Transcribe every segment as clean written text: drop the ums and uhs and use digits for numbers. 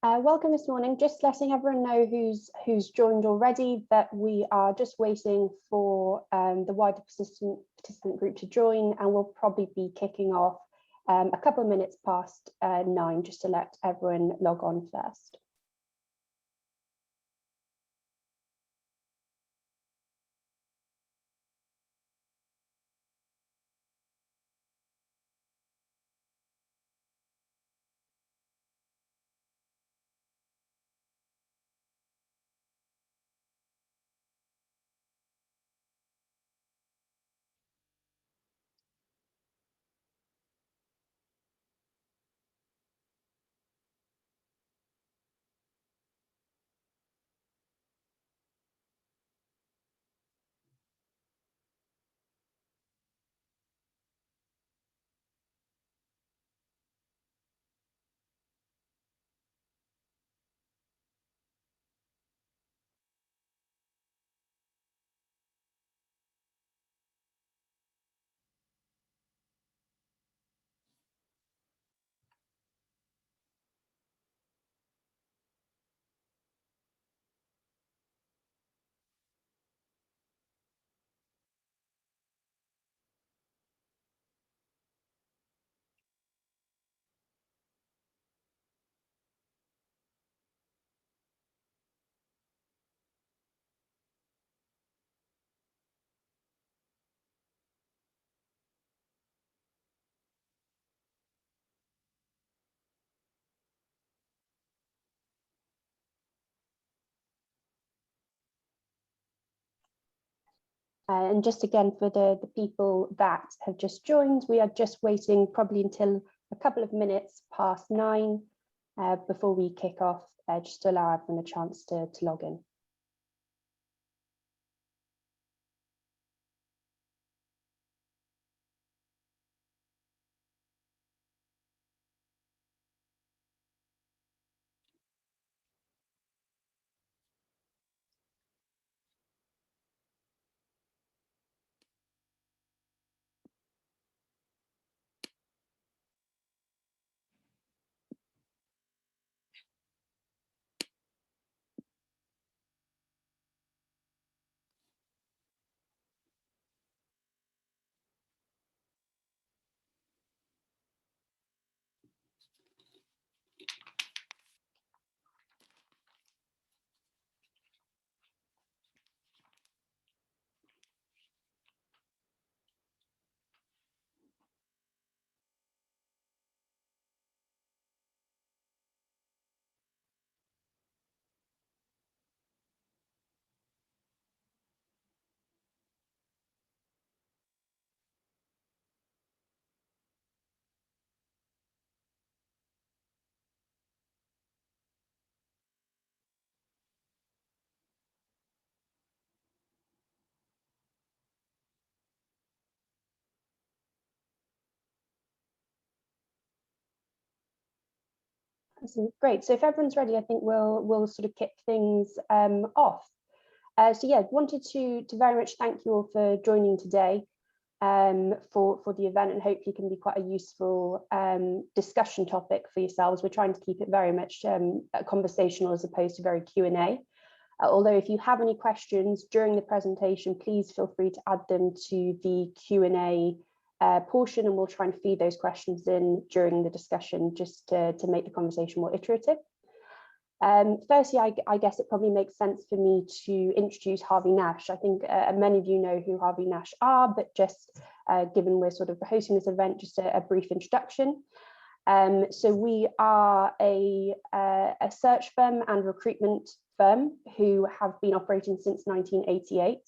Welcome this morning. Just letting everyone know who's joined already that we are just waiting for the wider participant group to join, and we'll probably be kicking off a couple of minutes past 9, just to let everyone log on first. And just again, for the people that have just joined, we are just waiting probably until a couple of minutes past 9 before we kick off, just to allow everyone a chance to log in. Great. So if everyone's ready, I think we'll sort of kick things off. So yeah, wanted to very much thank you all for joining today for the event, and hopefully can be quite a useful discussion topic for yourselves. We're trying to keep it very much conversational as opposed to very Q&A. Although if you have any questions during the presentation, please feel free to add them to the Q&A portion, and we'll try and feed those questions in during the discussion, just to make the conversation more iterative. Firstly, I guess it probably makes sense for me to introduce Harvey Nash. I think many of you know who Harvey Nash are, but just given we're sort of hosting this event, just a brief introduction. So we are a search firm and recruitment firm who have been operating since 1988.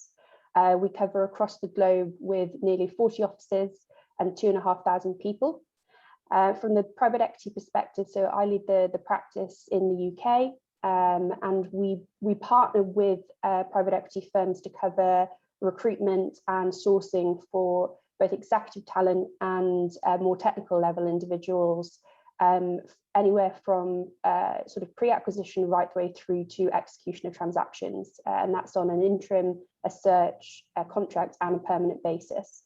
We cover across the globe with nearly 40 offices and 2,500 people. From the private equity perspective, so I lead the practice in the UK, and we partner with private equity firms to cover recruitment and sourcing for both executive talent and more technical level individuals, anywhere from sort of pre-acquisition right the way through to execution of transactions, and that's on an interim, a search, a contract and a permanent basis.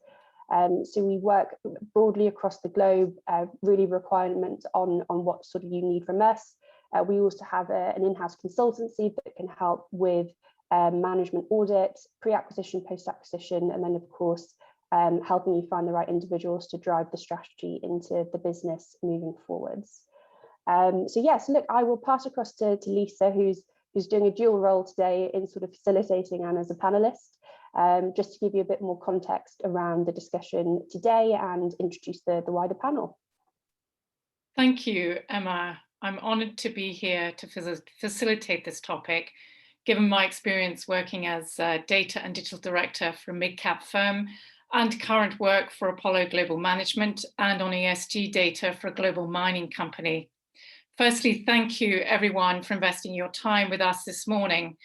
So we work broadly across the globe, really requirement on what sort of you need from us. We also have an in-house consultancy that can help with management audit, pre-acquisition, post-acquisition, and then of course helping you find the right individuals to drive the strategy into the business moving forwards. So yes, look, I will pass across to Lisa, who's doing a dual role today in sort of facilitating and as a panelist, just to give you a bit more context around the discussion today and introduce the wider panel. Thank you, Emma. I'm honoured to be here to facilitate this topic, given my experience working as data and digital director for a mid-cap firm and current work for Apollo Global Management and on ESG data for a global mining company. Firstly, thank you everyone for investing your time with us this morning.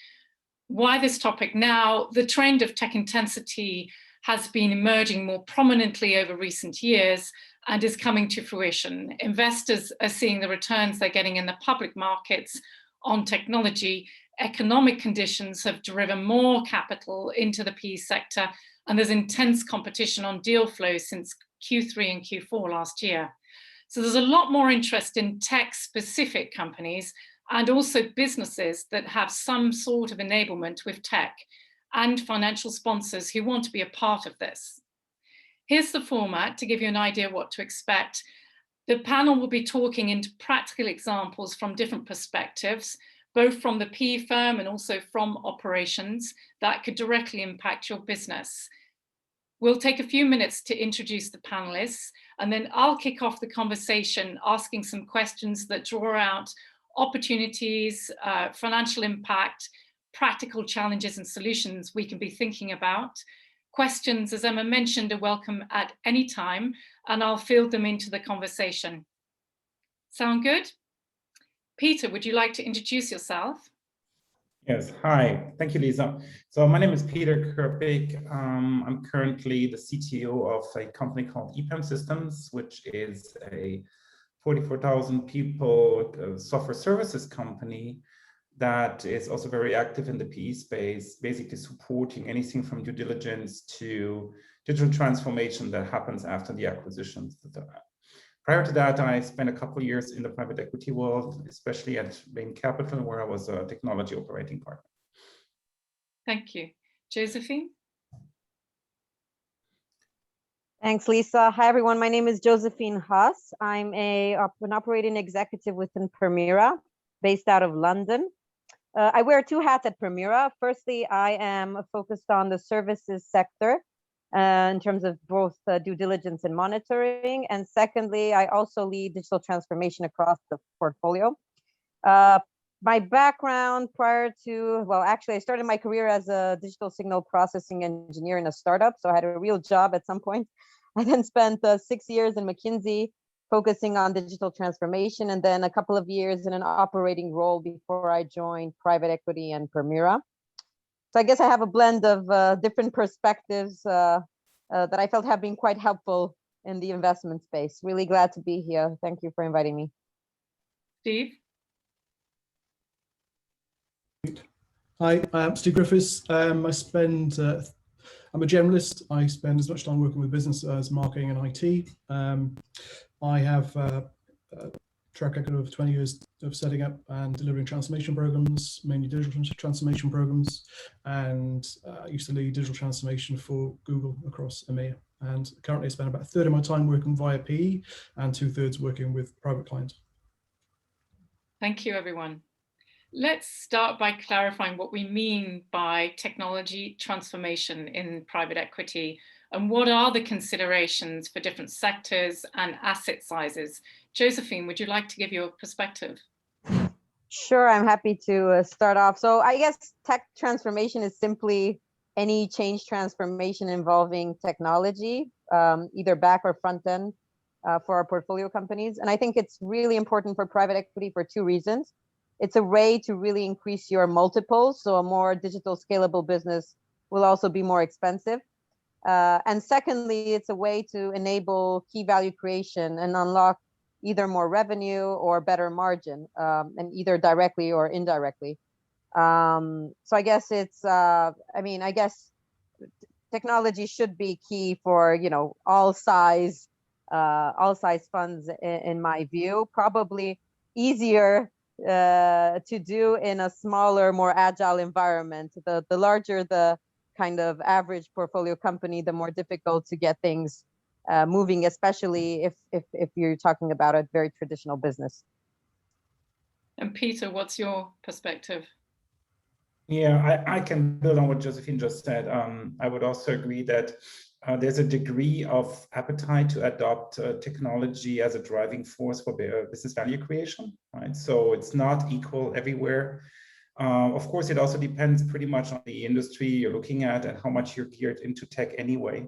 Why this topic now? The trend of tech intensity has been emerging more prominently over recent years and is coming to fruition. Investors are seeing the returns they're getting in the public markets on technology. Economic conditions have driven more capital into the PE sector, and there's intense competition on deal flow since Q3 and Q4 last year. So there's a lot more interest in tech-specific companies and also businesses that have some sort of enablement with tech and financial sponsors who want to be a part of this. Here's the format to give you an idea what to expect. The panel will be talking into practical examples from different perspectives, both from the PE firm and also from operations that could directly impact your business. We'll take a few minutes to introduce the panelists, and then I'll kick off the conversation asking some questions that draw out opportunities, financial impact, practical challenges and solutions we can be thinking about. Questions, as Emma mentioned, are welcome at any time, and I'll field them into the conversation. Sound good? Peter, would you like to introduce yourself? Yes, hi, thank you, Lisa. So my name is Peter Kirpik. I'm currently the CTO of a company called EPAM Systems, which is a 44,000 people software services company that is also very active in the PE space, basically supporting anything from due diligence to digital transformation that happens after the acquisitions. Prior to that, I spent a couple of years in the private equity world, especially at Bain Capital, where I was a technology operating partner. Thank you. Josephine? Thanks, Lisa. Hi, everyone. My name is Josephine Haas. I'm an operating executive within Permira, based out of London. I wear two hats at Permira. Firstly, I am focused on the services sector in terms of both due diligence and monitoring. And secondly, I also lead digital transformation across the portfolio. My background prior to, well, actually, I started my career as a digital signal processing engineer in a startup. So I had a real job at some point. I then spent 6 years in McKinsey focusing on digital transformation, and then a couple of years in an operating role before I joined private equity and Permira. So I guess I have a blend of different perspectives that I felt have been quite helpful in the investment space. Really glad to be here. Thank you for inviting me. Steve? Hi, I'm Steve Griffiths. I'm a generalist. I spend as much time working with business as marketing and IT. I have a track record of 20 years of setting up and delivering transformation programs, mainly digital transformation programs, and I used to lead digital transformation for Google across EMEA. And currently I spend about a third of my time working via PE and 2/3 working with private clients. Thank you, everyone. Let's start by clarifying what we mean by technology transformation in private equity, and what are the considerations for different sectors and asset sizes. Josephine, would you like to give your perspective? Sure, I'm happy to start off. So I guess tech transformation is simply any change transformation involving technology, either back or front end for our portfolio companies. And I think it's really important for private equity for two reasons. it's a way to really increase your multiples. So a more digital scalable business will also be more expensive. And secondly, it's a way to enable key value creation and unlock either more revenue or better margin, and either directly or indirectly. So I guess it's, I guess technology should be key for, all size funds in my view. Probably easier to do in a smaller, more agile environment. The larger the kind of average portfolio company, the more difficult to get things moving, especially if you're talking about a very traditional business. And Peter, what's your perspective? Yeah, I can build on what Josephine just said. I would also agree that there's a degree of appetite to adopt technology as a driving force for business value creation, right? So it's not equal everywhere. Of course, it also depends pretty much on the industry you're looking at and how much you're geared into tech anyway.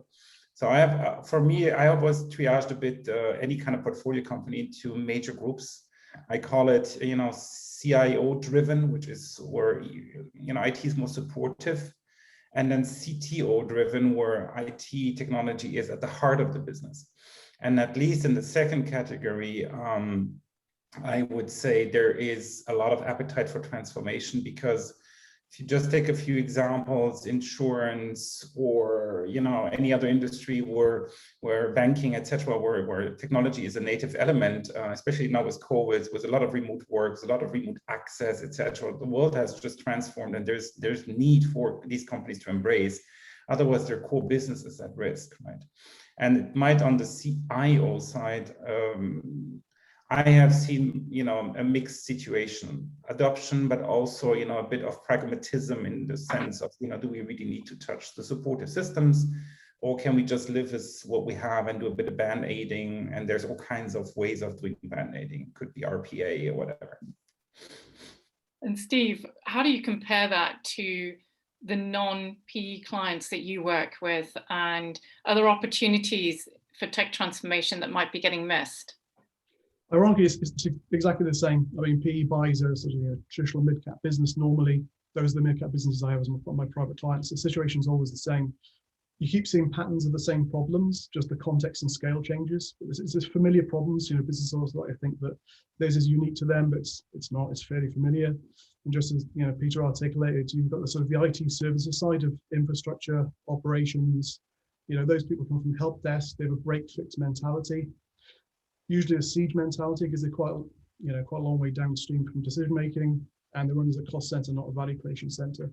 So I have, for me, I always triaged a bit any kind of portfolio company into major groups. I call it, CIO driven, which is where, IT is most supportive. And then CTO driven, where IT technology is at the heart of the business. And at least in the second category, I would say there is a lot of appetite for transformation, because if you just take a few examples, insurance or any other industry where banking, etc., where technology is a native element, especially now with COVID, with a lot of remote works, a lot of remote access, etc. The world has just transformed, and there's need for these companies to embrace. Otherwise, their core business is at risk, right? And it might, on the CIO side, I have seen, a mixed situation, adoption, but also, a bit of pragmatism in the sense of, do we really need to touch the supportive systems, or can we just live with what we have and do a bit of band-aiding? And there's all kinds of ways of doing band-aiding. It could be RPA or whatever. And Steve, how do you compare that to the non-PE clients that you work with and other opportunities for tech transformation that might be getting missed? Ironically, it's exactly the same. I mean, PE buys are sort of a traditional mid-cap business. Normally, those are the mid-cap businesses I have as my private clients. The situation is always the same. You keep seeing patterns of the same problems, just the context and scale changes. It's familiar problems. Businesses always like to think that theirs is unique to them, but it's not. It's fairly familiar. And just as Peter articulated, you've got the sort of the IT services side of infrastructure operations. Those people come from help desk. They have a break-fix mentality. Usually a siege mentality, because they're quite a long way downstream from decision making, and they run as a cost center, not a value creation center.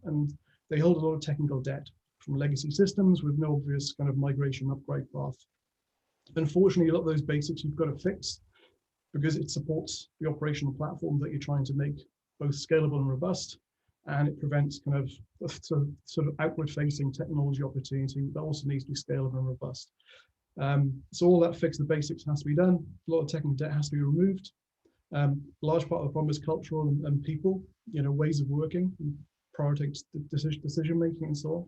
And they hold a lot of technical debt from legacy systems with no obvious kind of migration upgrade path. Unfortunately, a lot of those basics you've got to fix, because it supports the operational platform that you're trying to make both scalable and robust, and it prevents kind of sort of outward-facing technology opportunity that also needs to be scalable and robust. So all that fix the basics has to be done. A lot of technical debt has to be removed. Large part of the problem is cultural and people, ways of working, and prioritize decision making and so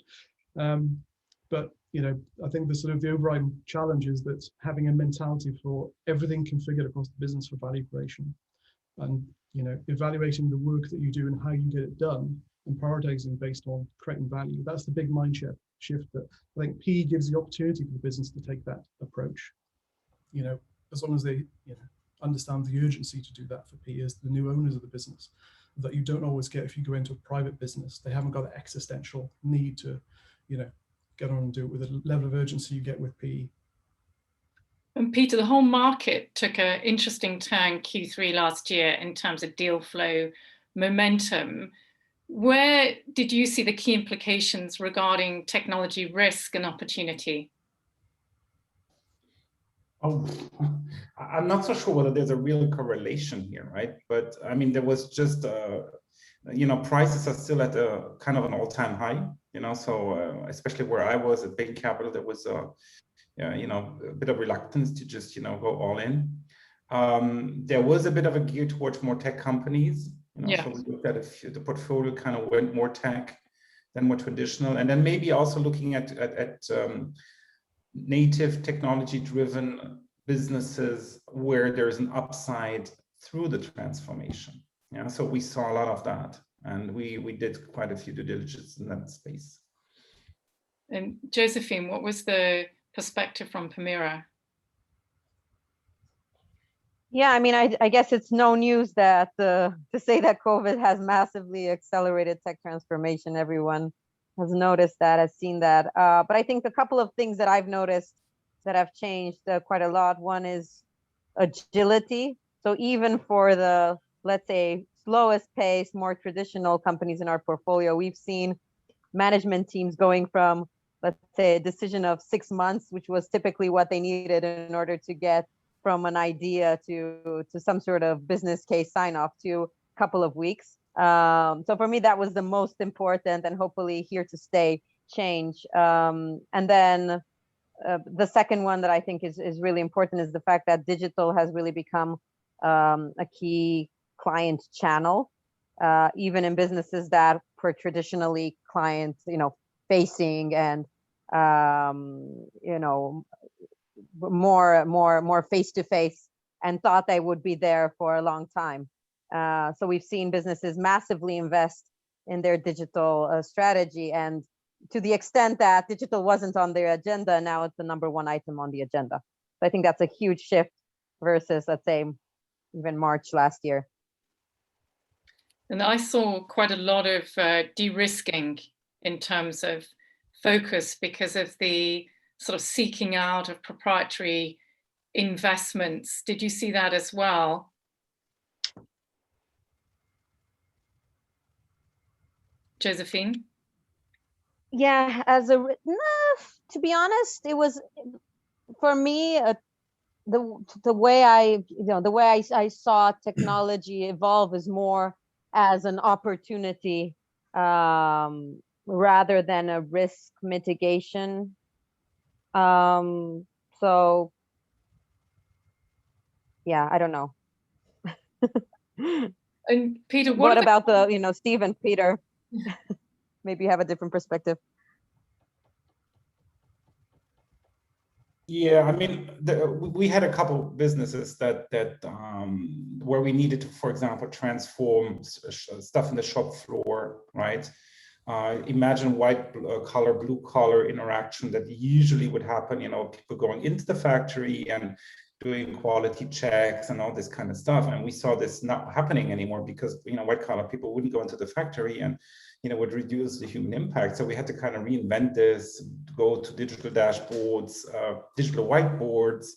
on. But I think the overriding challenge is that having a mentality for everything configured across the business for value creation, and evaluating the work that you do and how you get it done, and prioritizing based on creating value. That's the big mind shift that I think PE gives the opportunity for the business to take that approach. As long as they understand the urgency to do that for PE as the new owners of the business, that you don't always get if you go into a private business. They haven't got an existential need to get on and do it with the level of urgency you get with PE. And Peter, the whole market took an interesting turn Q3 last year in terms of deal flow momentum. Where did you see the key implications regarding technology risk and opportunity? Oh, I'm not so sure whether there's a real correlation here, right? But I mean, there was just, prices are still at a kind of an all-time high, so especially where I was at Bain Capital, there was a bit of reluctance to just, go all in. There was a bit of a gear towards more tech companies. So we looked at the portfolio kind of went more tech than more traditional, and then maybe also looking at native technology-driven businesses where there's an upside through the transformation. Yeah, so we saw a lot of that, and we did quite a few due diligence in that space. And Josephine, what was the perspective from Permira? Yeah, I mean, I guess it's no news that to say that COVID has massively accelerated tech transformation. Everyone has noticed that, has seen that. But I think a couple of things that I've noticed that have changed quite a lot. One is agility. So even for the, let's say, slowest pace, more traditional companies in our portfolio, we've seen management teams going from, let's say, a decision of 6 months, which was typically what they needed in order to get from an idea to some sort of business case sign off, to a couple of weeks. So for me, that was the most important and hopefully here to stay change. And then the second one that I think is really important is the fact that digital has really become a key client channel, even in businesses that were traditionally client, facing and more face-to-face, and thought they would be there for a long time. So we've seen businesses massively invest in their digital strategy, and to the extent that digital wasn't on their agenda, now it's the #1 item on the agenda. So I think that's a huge shift versus, let's say, even March last year. And I saw quite a lot of de-risking in terms of focus because of the sort of seeking out of proprietary investments. Did you see that as well? Josephine? Yeah, to be honest, it was, for me, the way I saw technology evolve is more as an opportunity rather than a risk mitigation. So yeah, I don't know. And Peter, what about Steve and Peter? Maybe you have a different perspective. Yeah, I mean, we had a couple of businesses that where we needed to, for example, transform stuff in the shop floor, right? Imagine white collar, blue collar interaction that usually would happen, people going into the factory and doing quality checks and all this kind of stuff. And we saw this not happening anymore because, white collar people wouldn't go into the factory and, would reduce the human impact. So we had to kind of reinvent this, go to digital dashboards, digital whiteboards,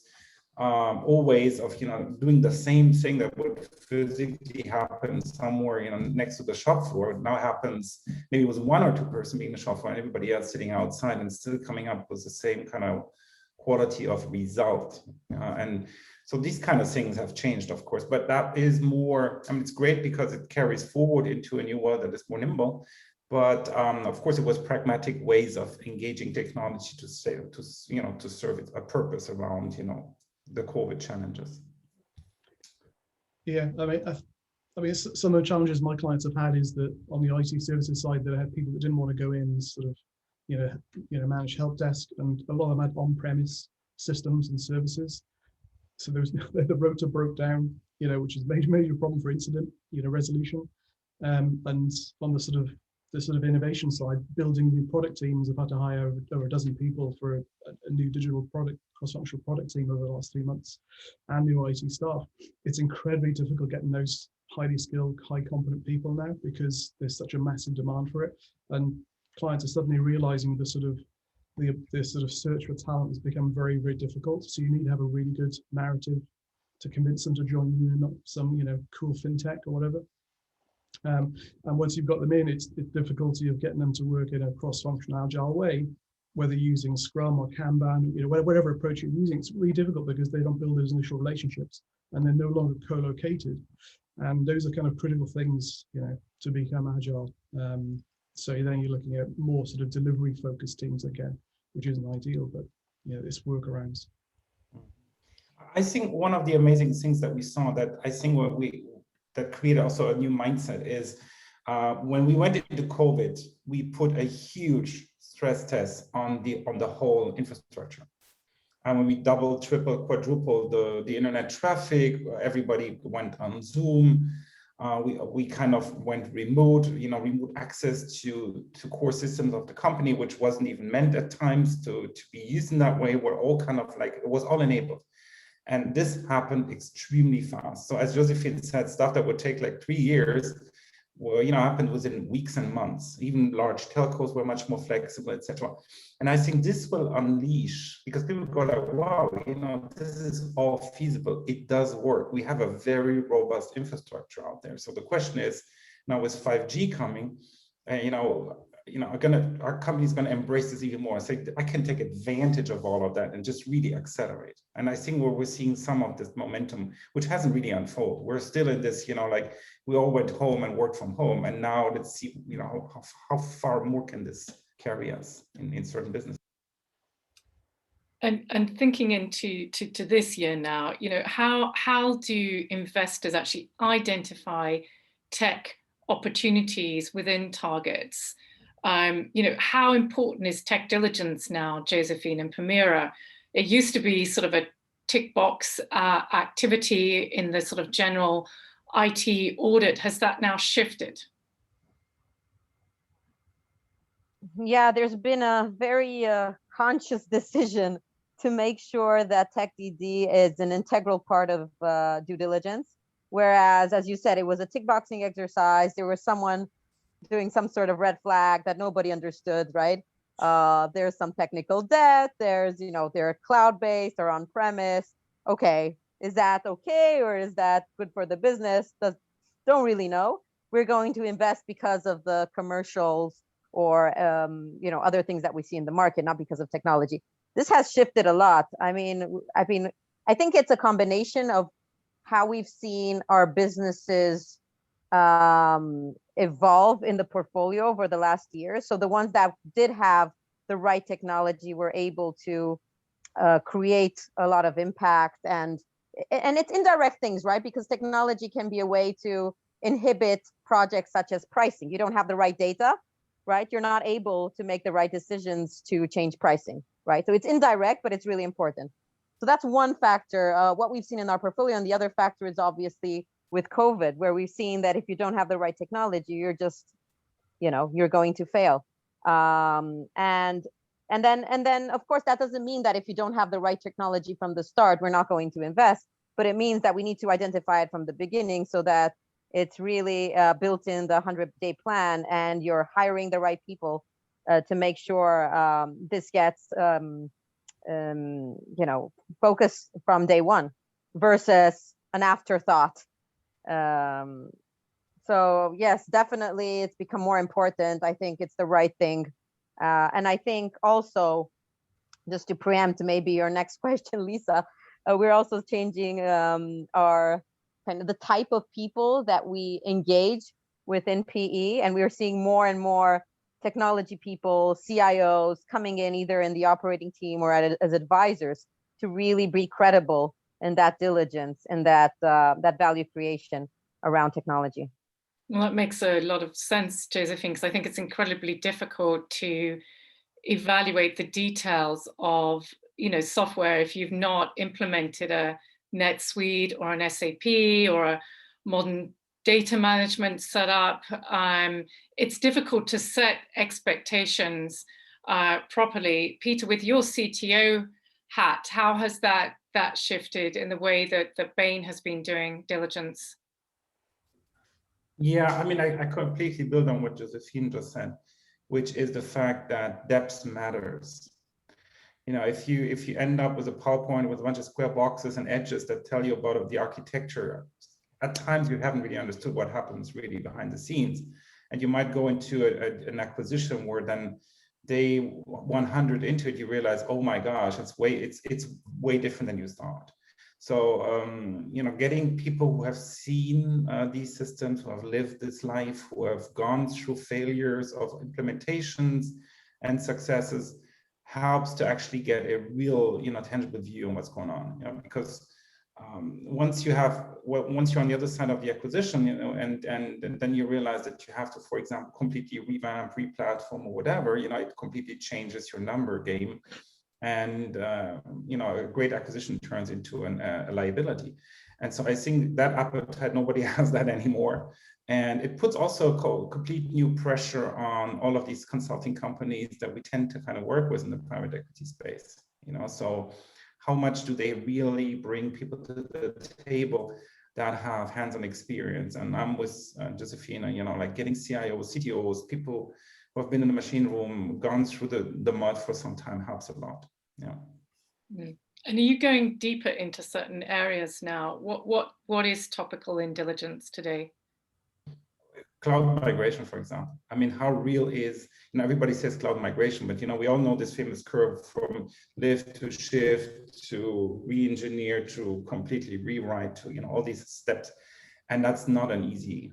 all ways of, doing the same thing that would physically happen somewhere, next to the shop floor. It now happens, maybe it was 1 or 2 person being in the shop floor and everybody else sitting outside and still coming up with the same kind of quality of result. And so these kind of things have changed, of course, but that is more, it's great because it carries forward into a new world that is more nimble. But of course, it was pragmatic ways of engaging technology to serve a purpose around, the COVID challenges. Yeah, I mean, some of the challenges my clients have had is that on the IT services side, they had people that didn't want to go in, sort of, manage help desk, and a lot of them had on-premise systems and services. So there was the rotor broke down, which is a major problem for incident, resolution. And on the sort of innovation side, building new product teams, I've had to hire over a dozen people for a new digital product, cross-functional product team over the last 3 months, and new IT staff. It's incredibly difficult getting those highly skilled, high competent people now because there's such a massive demand for it. And clients are suddenly realizing the sort of search for talent has become very, very difficult. So you need to have a really good narrative to convince them to join you, and not some, cool fintech or whatever. And once you've got them in, it's the difficulty of getting them to work in a cross-functional agile way, whether using Scrum or Kanban, whatever approach you're using. It's really difficult because they don't build those initial relationships and they're no longer co-located. And those are kind of critical things, to become agile. So then you're looking at more sort of delivery-focused teams again, which isn't ideal, but it's workarounds. I think one of the amazing things that we saw that I think that created also a new mindset is when we went into COVID, we put a huge stress test on the whole infrastructure. And when we double, triple, quadruple the internet traffic, everybody went on Zoom. We kind of went remote, remote access to core systems of the company, which wasn't even meant at times to be used in that way. We're all kind of like, it was all enabled. And this happened extremely fast. So as Josephine said, stuff that would take like 3 years, well, happened within weeks and months. Even large telcos were much more flexible, etc. And I think this will unleash, because people go like, wow, this is all feasible. It does work. We have a very robust infrastructure out there. So the question is, now with 5G coming, our company is going to embrace this even more. Say, I can take advantage of all of that and just really accelerate. And I think we're seeing some of this momentum, which hasn't really unfolded. We're still in this, like we all went home and worked from home. And now let's see, how far more can this carry us in certain businesses. And thinking into this year now, how do investors actually identify tech opportunities within targets? How important is tech diligence now, Josephine and Permira? It used to be sort of a tick box activity in the sort of general IT audit. Has that now shifted? Yeah, there's been a very conscious decision to make sure that tech DD is an integral part of due diligence. Whereas, as you said, it was a tick boxing exercise. There was someone doing some sort of red flag that nobody understood, right? There's some technical debt. There's, they're cloud-based or on-premise. Okay, is that okay? Or is that good for the business? Don't really know. We're going to invest because of the commercials or, other things that we see in the market, not because of technology. This has shifted a lot. I think it's a combination of how we've seen our businesses evolve in the portfolio over the last year. So the ones that did have the right technology were able to create a lot of impact, and it's indirect things, right? Because technology can be a way to inhibit projects such as pricing. You don't have the right data, right? You're not able to make the right decisions to change pricing, right? So it's indirect, but it's really important. So that's one factor, what we've seen in our portfolio. And the other factor is obviously with COVID, where we've seen that if you don't have the right technology, you're just, you're going to fail. And then of course, that doesn't mean that if you don't have the right technology from the start, we're not going to invest, but it means that we need to identify it from the beginning so that it's really built in the 100-day plan, and you're hiring the right people to make sure this gets, focus from day one versus an afterthought. So yes, definitely it's become more important. I think it's the right thing. And I think also, just to preempt maybe your next question, Lisa, we're also changing our kind of the type of people that we engage within PE. And we're seeing more and more technology people, CIOs coming in either in the operating team or as advisors to really be credible in that diligence and that value creation around technology. Well, that makes a lot of sense, Josephine, because I think it's incredibly difficult to evaluate the details of, software if you've not implemented a NetSuite or an SAP or a modern data management setup. It's difficult to set expectations properly. Peter, with your CTO hat, how has that shifted in the way that Bain has been doing diligence? Yeah, I completely build on what Josephine just said, which is the fact that depth matters. If you end up with a PowerPoint with a bunch of square boxes and edges that tell you about the architecture, at times you haven't really understood what happens really behind the scenes. And you might go into an acquisition where then day 100 into it, you realize, oh my gosh, it's way different than you thought. So, getting people who have seen these systems, who have lived this life, who have gone through failures of implementations and successes, helps to actually get a real, tangible view on what's going on. Because once you're on the other side of the acquisition, and then you realize that you have to, for example, completely revamp, re-platform, or whatever, it completely changes your number game. And a great acquisition turns into a liability. And so I think that appetite, nobody has that anymore. And it puts also complete new pressure on all of these consulting companies that we tend to kind of work with in the private equity space. So how much do they really bring people to the table that have hands-on experience? And I'm with Josephine, like getting CIOs, CTOs, people who have been in the machine room, gone through the mud for some time helps a lot. Yeah. Mm. And are you going deeper into certain areas now? What is topical in diligence today? Cloud migration, for example. I mean, how real is, everybody says cloud migration, but we all know this famous curve from lift to shift to re-engineer to completely rewrite to, all these steps. And that's not an easy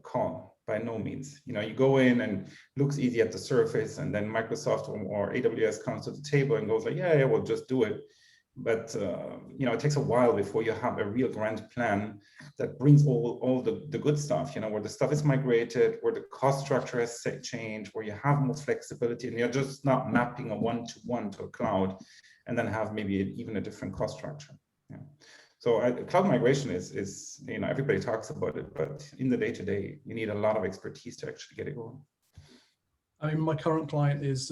call by no means. You go in and looks easy at the surface, and then Microsoft or AWS comes to the table and goes like, yeah, we'll just do it. But it takes a while before you have a real grand plan that brings all the good stuff, where the stuff is migrated, where the cost structure has changed, where you have more flexibility, and you're just not mapping a one-to-one to a cloud, and then have maybe even a different cost structure. Yeah. So cloud migration is everybody talks about it, but in the day-to-day, you need a lot of expertise to actually get it going. I mean, my current client is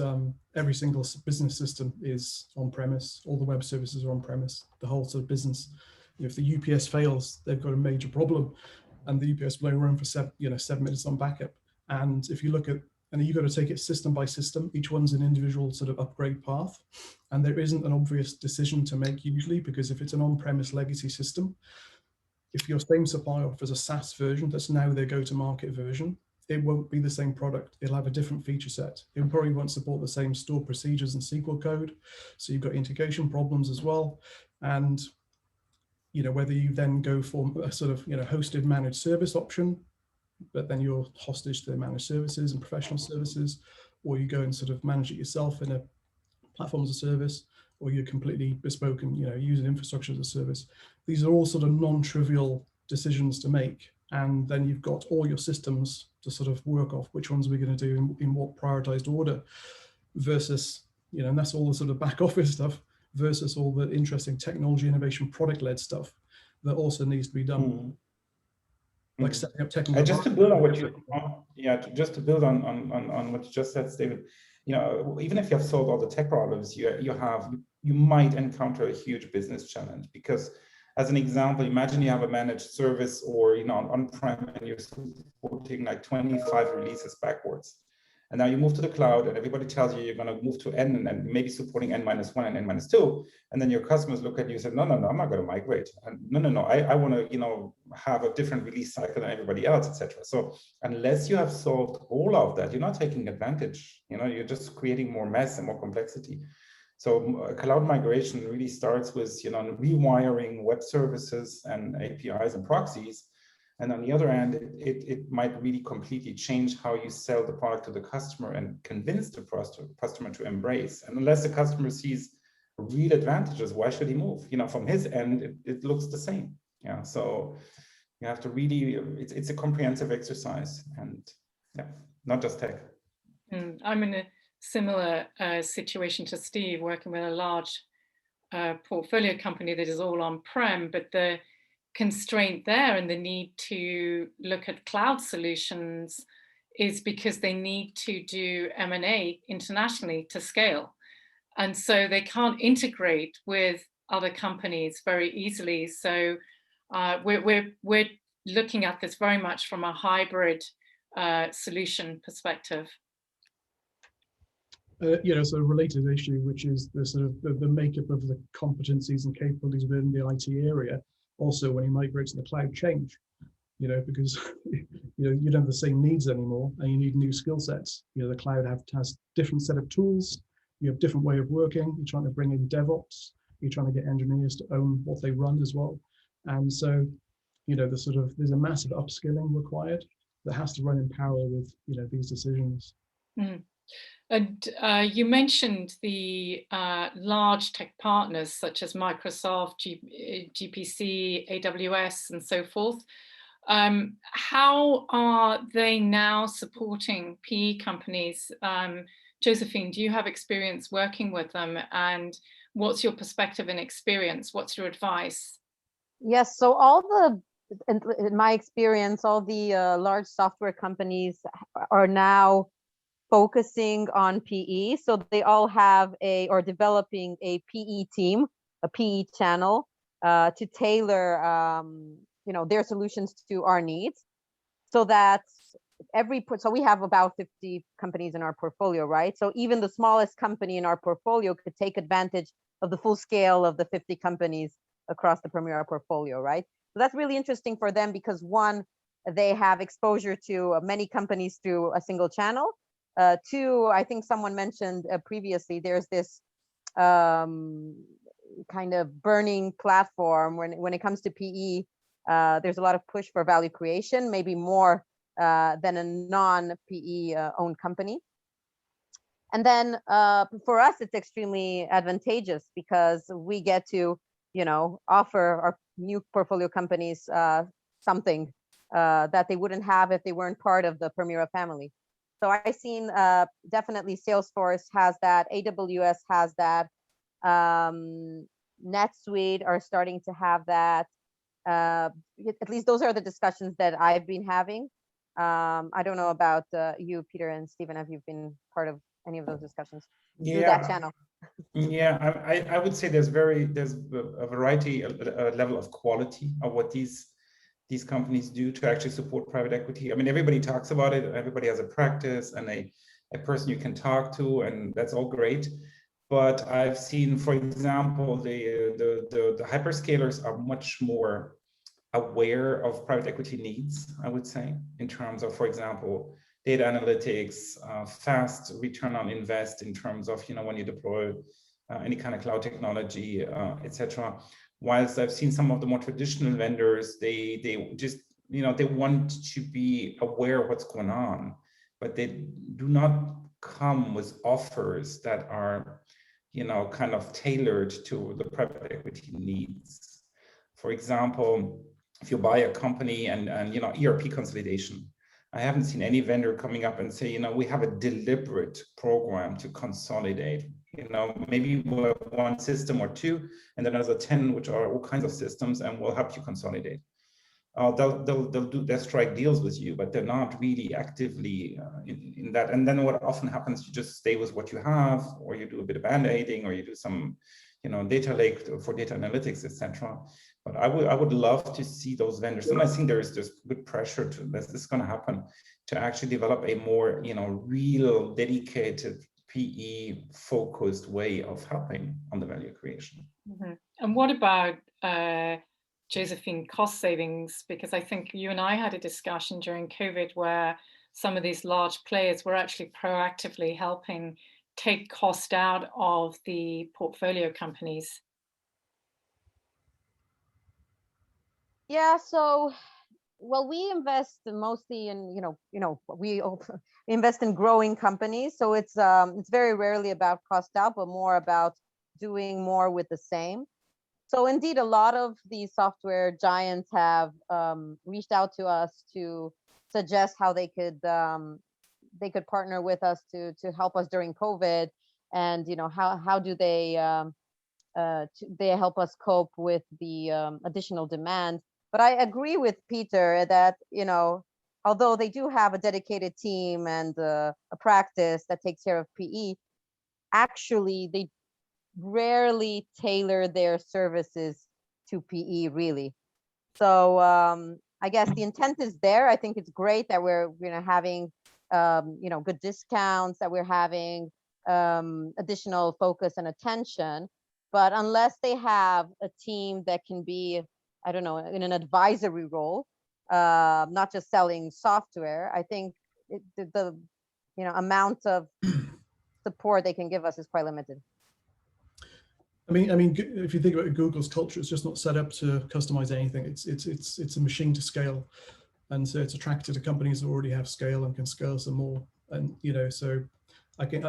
every single business system is on-premise. All the web services are on-premise. The whole sort of business. If the UPS fails, they've got a major problem, and the UPS will only run for 7 minutes on backup. And if you look at, and you've got to take it system by system. Each one's an individual sort of upgrade path, and there isn't an obvious decision to make usually, because if it's an on-premise legacy system, if your same supplier offers a SaaS version that's now their go-to-market version, it won't be the same product. It'll have a different feature set. It probably won't support the same stored procedures and SQL code. So you've got integration problems as well. And whether you then go for a sort of hosted managed service option, but then you're hostage to the managed services and professional services, or you go and sort of manage it yourself in a platform as a service, or you're completely bespoke and use an infrastructure as a service. These are all sort of non-trivial decisions to make. And then you've got all your systems to sort of work off which ones we're going to do in what prioritized order, versus, and that's all the sort of back office stuff, versus all the interesting technology innovation product-led stuff that also needs to be done. Mm-hmm. Like setting up technical. Just to build on what just to build on what you just said, David, even if you have solved all the tech problems, you might encounter a huge business challenge, because as an example, imagine you have a managed service or on-prem, and you're supporting like 25 releases backwards. And now you move to the cloud, and everybody tells you you're going to move to N, and maybe supporting N-1 and N-2. And then your customers look at you and say, no, I'm not going to migrate. And no, I want to have a different release cycle than everybody else, etc. So unless you have solved all of that, you're not taking advantage. You're just creating more mess and more complexity. So cloud migration really starts with rewiring web services and APIs and proxies. And on the other hand, it might really completely change how you sell the product to the customer and convince the customer to embrace. And unless the customer sees real advantages, why should he move? From his end, it looks the same. Yeah. So you have to really, it's a comprehensive exercise, and yeah, not just tech. I'm in a similar situation to Steve, working with a large portfolio company that is all on-prem, but the constraint there and the need to look at cloud solutions is because they need to do M&A internationally to scale. And so they can't integrate with other companies very easily. So we're looking at this very much from a hybrid solution perspective. So a related issue, which is the sort of the makeup of the competencies and capabilities within the IT area. Also, when you migrate to the cloud, change, because you don't have the same needs anymore, and you need new skill sets. The cloud has different set of tools. You have different way of working. You're trying to bring in DevOps. You're trying to get engineers to own what they run as well. And so, there's a massive upskilling required that has to run in parallel with these decisions. Mm. And you mentioned the large tech partners such as Microsoft, GPC, AWS, and so forth. How are they now supporting PE companies? Josephine, do you have experience working with them? And what's your perspective and experience? What's your advice? Yes, so in my experience, all the large software companies are now focusing on PE. So they all have or developing a PE team, a PE channel to tailor, their solutions to our needs. So that so we have about 50 companies in our portfolio, right? So even the smallest company in our portfolio could take advantage of the full scale of the 50 companies across the Permira portfolio, right? So that's really interesting for them because one, they have exposure to many companies through a single channel. Two, I think someone mentioned previously, there's this kind of burning platform when it comes to PE. There's a lot of push for value creation, maybe more than a non-PE owned company. And then for us, it's extremely advantageous because we get to, offer our new portfolio companies something that they wouldn't have if they weren't part of the Permira family. So I've seen definitely Salesforce has that, AWS has that, NetSuite are starting to have that. At least those are the discussions that I've been having. I don't know about you, Peter and Stephen, have you been part of any of those discussions through that channel? Yeah, I would say there's a variety, a level of quality of what these companies do to actually support private equity. I mean, everybody talks about it, everybody has a practice and a person you can talk to, and that's all great. But I've seen, for example, the hyperscalers are much more aware of private equity needs, I would say, in terms of, for example, data analytics, fast return on invest in terms of, when you deploy any kind of cloud technology, etc. Whilst I've seen some of the more traditional vendors, they just, they want to be aware of what's going on, but they do not come with offers that are, kind of tailored to the private equity needs. For example, if you buy a company and ERP consolidation, I haven't seen any vendor coming up and say, we have a deliberate program to consolidate. Maybe we'll have one system or two, and then there's 10, which are all kinds of systems, and we'll help you consolidate. They'll strike deals with you, but they're not really actively in that. And then what often happens, you just stay with what you have, or you do a bit of band-aiding, or you do some, data lake for data analytics, etc. But I would love to see those vendors, and I think there is just good pressure to this is going to happen, to actually develop a more, real dedicated PE focused way of helping on the value creation. Mm-hmm. And what about Josephine, cost savings? Because I think you and I had a discussion during COVID where some of these large players were actually proactively helping take cost out of the portfolio companies. Yeah, so we invest mostly in we invest in growing companies, so it's very rarely about cost out, but more about doing more with the same. So indeed, a lot of these software giants have reached out to us to suggest how they could partner with us to help us during COVID, and how do they help us cope with the additional demand. But I agree with Peter that although they do have a dedicated team and a practice that takes care of PE, actually they rarely tailor their services to PE, really. So I guess the intent is there. I think it's great that we're having good discounts, that we're having additional focus and attention. But unless they have a team that can be, I don't know, in an advisory role, not just selling software, I think the amount of support they can give us is quite limited. I mean, if you think about Google's culture, it's just not set up to customize anything. It's a machine to scale, and so it's attracted to companies that already have scale and can scale some more. And so I think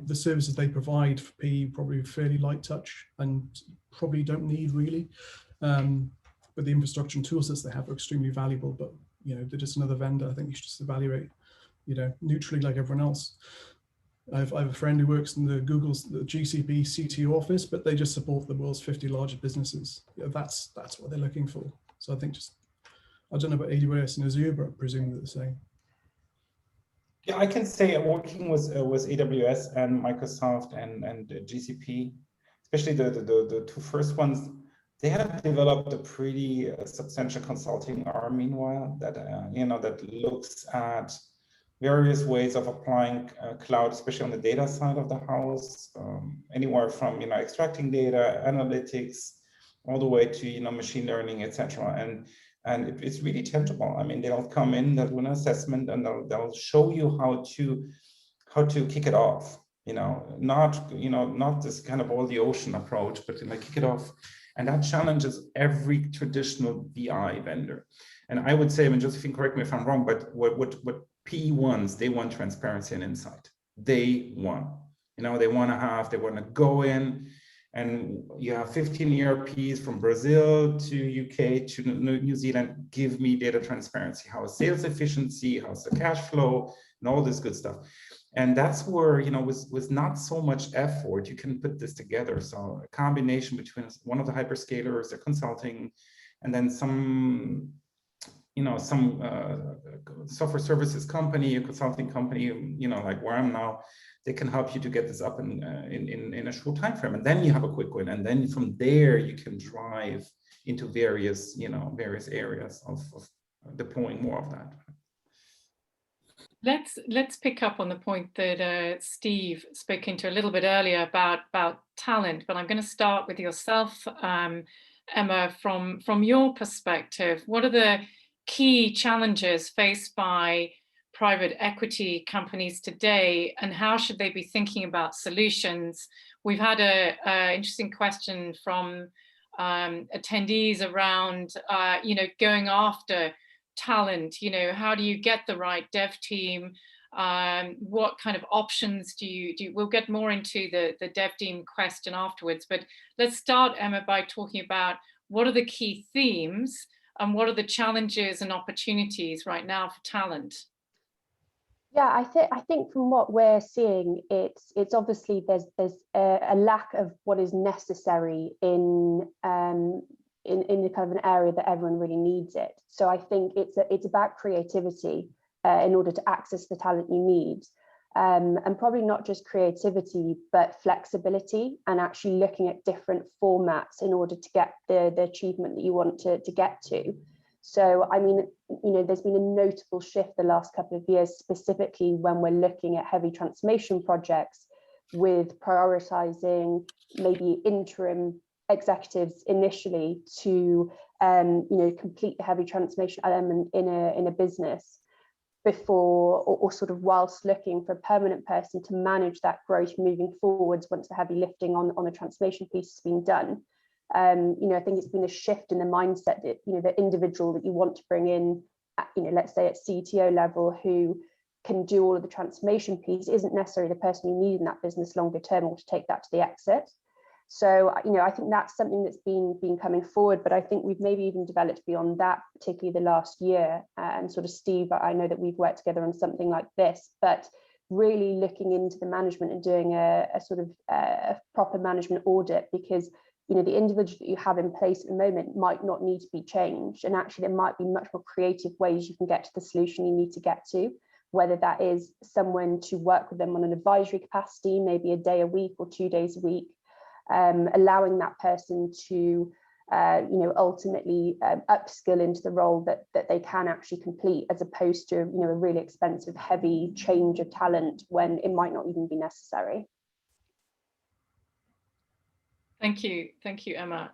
the services they provide for PE probably fairly light touch and probably don't need really. But the infrastructure and tool sets they have are extremely valuable. But they're just another vendor. I think you should just evaluate neutrally like everyone else. I have a friend who works in the GCP CTO office, but they just support the world's 50 largest businesses. Yeah, that's what they're looking for. So I think I don't know about AWS and Azure, but I presume they're the same. Yeah, I can say working with AWS and Microsoft and GCP, especially the two first ones, they have developed a pretty substantial consulting arm. Meanwhile, that that looks at various ways of applying cloud, especially on the data side of the house, anywhere from extracting data, analytics, all the way to machine learning, etc. And it's really tangible. I mean, they'll come in, they'll do an assessment, and they'll show you how to kick it off. Not this kind of all the ocean approach, but kick it off. And that challenges every traditional BI vendor. And I would say, I mean, Josephine, correct me if I'm wrong, but what PE wants, they want transparency and insight. They want to go in, and you have 15 ERPs from Brazil to UK to New Zealand. Give me data transparency. How is sales efficiency? How's the cash flow? And all this good stuff. And that's where, with not so much effort, you can put this together. So a combination between one of the hyperscalers, the consulting, and then some software services company, a consulting company, like where I'm now, they can help you to get this up in a short time frame. And then you have a quick win. And then from there, you can drive into various areas of deploying more of that. Let's pick up on the point that Steve spoke into a little bit earlier about talent, but I'm going to start with yourself, Emma, from your perspective. What are the key challenges faced by private equity companies today, and how should they be thinking about solutions? We've had an interesting question from attendees around, going after talent. How do you get the right dev team? What kind of options do you do? We'll get more into the dev team question afterwards, but let's start, Emma, by talking about what are the key themes and what are the challenges and opportunities right now for talent? Yeah, I think from what we're seeing, it's obviously there's a lack of what is necessary in the kind of an area that everyone really needs it. So I think it's about creativity in order to access the talent you need, and probably not just creativity, but flexibility and actually looking at different formats in order to get the achievement that you want to get to. So, I mean, there's been a notable shift the last couple of years, specifically when we're looking at heavy transformation projects with prioritizing maybe interim executives initially to, complete the heavy transformation element in a business before, or sort of whilst looking for a permanent person to manage that growth moving forwards once the heavy lifting on the transformation piece has been done. I think it's been a shift in the mindset that, the individual that you want to bring in, let's say at CTO level, who can do all of the transformation piece isn't necessarily the person you need in that business longer term or to take that to the exit. So, I think that's something that's been coming forward, but I think we've maybe even developed beyond that, particularly the last year. And sort of Steve, I know that we've worked together on something like this, but really looking into the management and doing a sort of a proper management audit, because the individual that you have in place at the moment might not need to be changed. And actually, there might be much more creative ways you can get to the solution you need to get to, whether that is someone to work with them on an advisory capacity, maybe a day a week or 2 days a week, allowing that person to, ultimately upskill into the role that they can actually complete, as opposed to, a really expensive, heavy change of talent when it might not even be necessary. Thank you, Emma.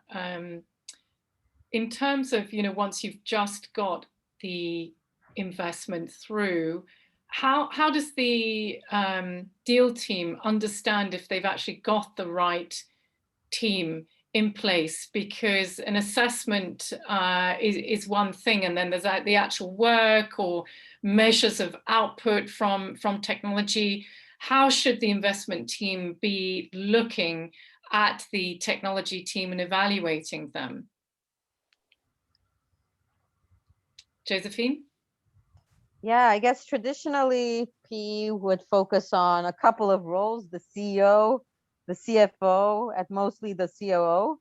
In terms of, once you've just got the investment through, how does the deal team understand if they've actually got the right team in place? Because an assessment is one thing, and then there's the actual work or measures of output from technology. How should the investment team be looking at the technology team and evaluating them? Josephine? Yeah, I guess traditionally P would focus on a couple of roles: the CEO, the CFO, and mostly the COO,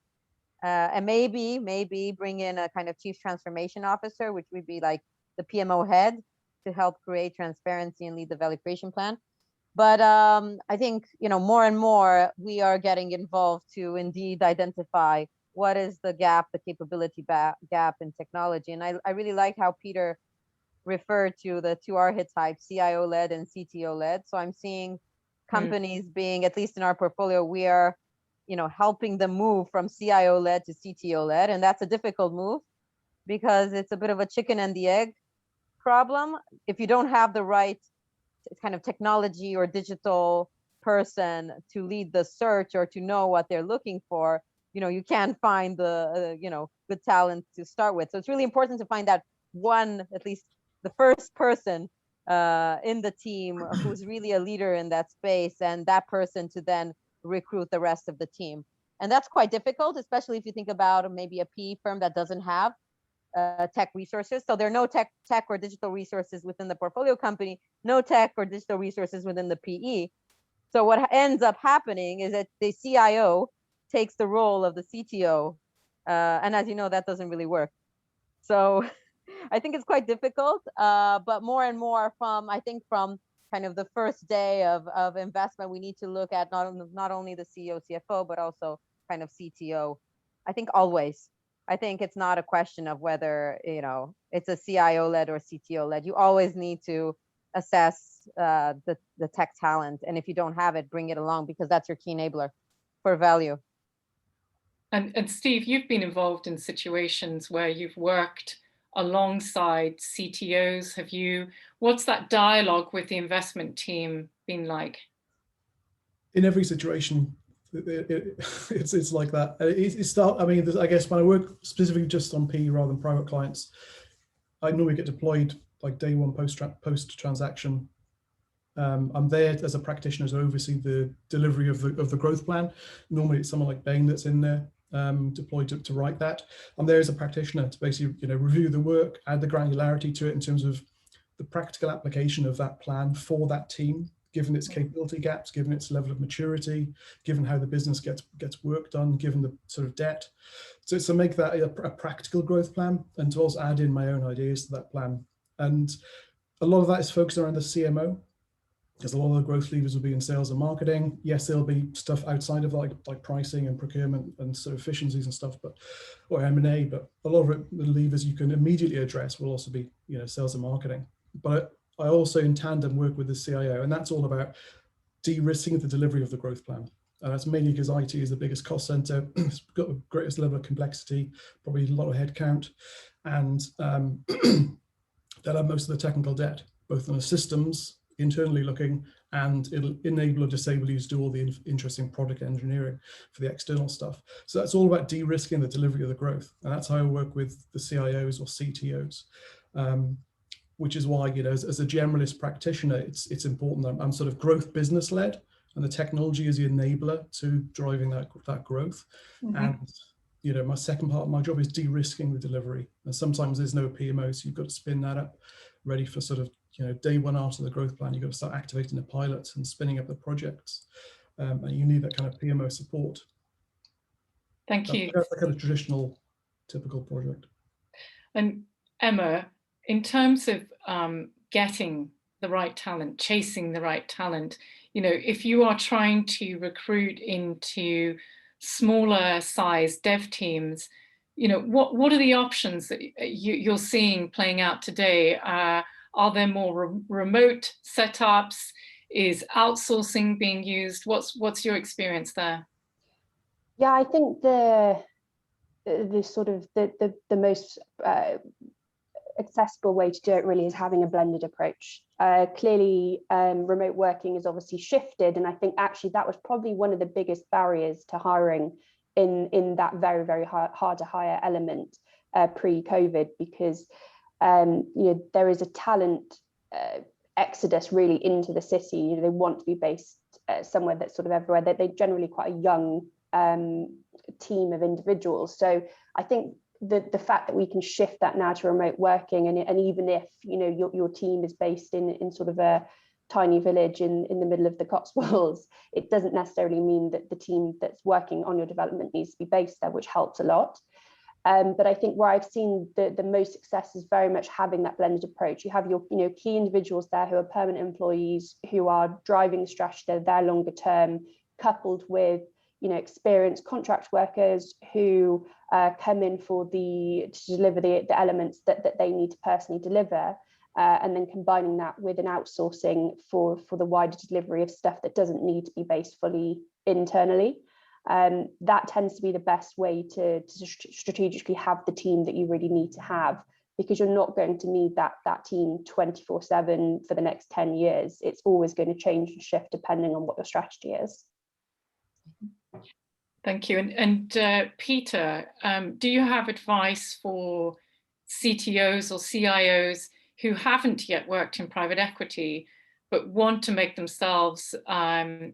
and maybe bring in a kind of chief transformation officer, which would be like the PMO head, to help create transparency and lead the value creation plan. But I think, more and more we are getting involved to indeed identify what is the gap, the capability gap in technology. And I really like how Peter referred to the two archetypes, CIO-led and CTO-led. So I'm seeing companies being, at least in our portfolio, we are, helping them move from CIO-led to CTO-led. And that's a difficult move because it's a bit of a chicken and the egg problem. If you don't have the right kind of technology or digital person to lead the search or to know what they're looking for, you can't find the, good talent to start with. So it's really important to find that one, at least the first person in the team who's really a leader in that space, and that person to then recruit the rest of the team. And that's quite difficult, especially if you think about maybe a PE firm that doesn't have tech resources. So there are no tech or digital resources within the portfolio company, no tech or digital resources within the PE. So what ends up happening is that the CIO takes the role of the CTO. And as you know, that doesn't really work. So I think it's quite difficult, but more and more from kind of the first day of investment, we need to look at not only the CEO, CFO, but also kind of CTO. I think always. I think it's not a question of whether, it's a CIO-led or CTO-led. You always need to assess the tech talent. And if you don't have it, bring it along, because that's your key enabler for value. And Steve, you've been involved in situations where you've worked alongside CTOs. What's that dialogue with the investment team been like? In every situation, it's like that. I guess when I work specifically just on PE rather than private clients, I normally get deployed like day one post transaction. I'm there as a practitioner to oversee the delivery of the growth plan. Normally it's someone like Bain that's in there, deployed to write that. I'm there as a practitioner to basically review the work, add the granularity to it in terms of the practical application of that plan for that team, given its capability gaps, given its level of maturity, given how the business gets work done, given the sort of debt. So it's to make that a practical growth plan, and to also add in my own ideas to that plan. And a lot of that is focused around the CMO, because a lot of the growth levers will be in sales and marketing. Yes, there'll be stuff outside of like pricing and procurement and sort of efficiencies and stuff, or M&A, but a lot of it, the levers you can immediately address will also be, sales and marketing. But I also in tandem work with the CIO, and that's all about de-risking the delivery of the growth plan. And that's mainly because IT is the biggest cost center. It's got the greatest level of complexity, probably a lot of headcount, and they'll have most of the technical debt, both on the systems, internally looking, and it'll enable or disable you to do all the interesting product engineering for the external stuff. So that's all about de-risking the delivery of the growth. And that's how I work with the CIOs or CTOs, which is why, as a generalist practitioner, it's important that I'm sort of growth business led, and the technology is the enabler to driving that growth. And my second part of my job is de-risking the delivery. And sometimes there's no PMO, so you've got to spin that up, ready for sort of day one after the growth plan. You've got to start activating the pilots and spinning up the projects, and you need that kind of PMO support. Thank you. That's the kind of traditional, typical project. And Emma, in terms of getting the right talent, chasing the right talent, if you are trying to recruit into smaller size dev teams, what are the options that you're seeing playing out today? Are there more remote setups? Is outsourcing being used? What's your experience there? Yeah, I think the most accessible way to do it really is having a blended approach. Clearly, remote working is obviously shifted, and I think actually that was probably one of the biggest barriers to hiring in that very, very hard to hire element pre-COVID, because there is a talent exodus really into the city. They want to be based somewhere that's sort of everywhere. They're generally quite a young team of individuals. So I think the fact that we can shift that now to remote working, and even if your team is based in sort of a tiny village in the middle of the Cotswolds, it doesn't necessarily mean that the team that's working on your development needs to be based there, which helps a lot. But I think where I've seen the most success is very much having that blended approach. You have your key individuals there who are permanent employees who are driving strategy, they're there longer term, coupled with experienced contract workers who come in to deliver the elements that they need to personally deliver, and then combining that with an outsourcing for the wider delivery of stuff that doesn't need to be based fully internally. That tends to be the best way to strategically have the team that you really need to have, because you're not going to need that team 24/7 for the next 10 years. It's always going to change and shift depending on what your strategy is. Thank you. And Peter, do you have advice for CTOs or CIOs who haven't yet worked in private equity, but want to make themselves